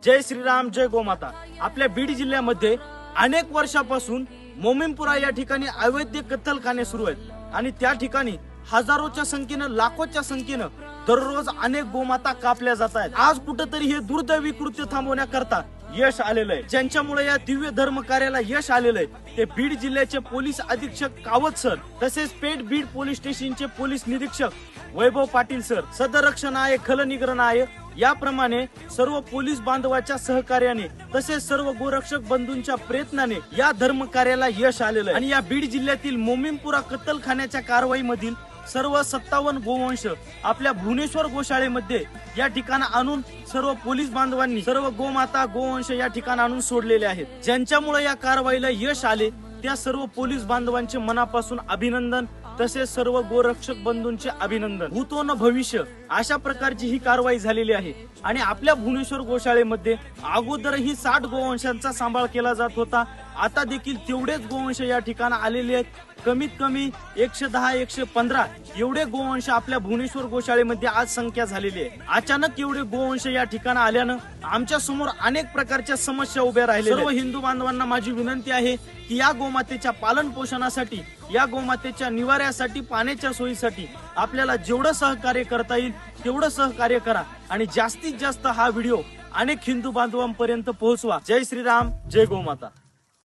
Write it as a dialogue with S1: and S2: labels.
S1: जय श्रीराम जय गोमाता। आपल्या बीड जिल्ह्यामध्ये अनेक वर्षापासून मोमीनपुरा या ठिकाणी अवैध कत्तलखाने सुरू आहेत आणि त्या ठिकाणी हजारोच्या संख्येनं लाखोच्या संख्येनं दररोज अनेक गोमाता कापल्या जात आहेत। आज कुठेतरी हे दुर्दैवी कृत्य थांबवण्याकरता यश आलेलं आहे। ज्यांच्यामुळे या दिव्य धर्म कार्याला यश आलेलं आहे ते बीड जिल्ह्याचे पोलीस अधीक्षक कावत सर, तसेच पेठ बीड पोलीस स्टेशनचे पोलीस निरीक्षक वैभव पाटील सर, सदरक्षण आहे खलनिग्रहण आहे, याप्रमाणे सर्व पोलीस बांधवाच्या सहकार्याने तसेच सर्व गोरक्षक बंधूंच्या प्रयत्नाने या धर्म कार्याला यश आलेलं आहे। आणि या बीड जिल्ह्यातील मोमीनपुरा कत्तलखान्याच्या कारवाईमधील सर्व 57 गोवंश आपल्या भुवनेश्वर गोशाळेमध्ये या ठिकाणी आणून सर्व पोलीस बांधवांनी सर्व गोमाता गोवंश या ठिकाणी आणून सोडलेले आहेत। ज्यांच्यामुळे या कारवाईला यश आले त्या सर्व पोलीस बांधवांचे मनापासून अभिनंदन, तसेच सर्व गोरक्षक बंधूंचे अभिनंदन। भूतो न भविष्य अशा प्रकारची ही कारवाई झालेली आहे। आणि आपल्या भुवनेश्वर गोशाळेमध्ये अगोदरही 60 गोवंशांचा सांभाळ केला जात होता, आता देखील तेवढेच गोवंश या ठिकाणी आलेले आहेत। कमीत कमी 110-115 एवढे गोवंश आपल्या भुवनेश्वर गोशाळेमध्ये आज संख्या झालेली आहे। अचानक एवढे गोवंश या ठिकाणी आल्यानं आमच्या समोर अनेक प्रकारच्या समस्या उभ्या राहिल्या। सर्व हिंदू बांधवांना माझी विनंती आहे की या गोमातेच्या पालन पोषणासाठी, या गोमातेच्या निवाऱ्यासाठी, पाण्याच्या सोयीसाठी आपल्याला जेवढं सहकार्य करता येईल तेवढं सहकार्य करा आणि जास्तीत जास्त हा व्हिडिओ अनेक हिंदू बांधवांपर्यंत पोहोचवा। जय श्रीराम जय गोमाता।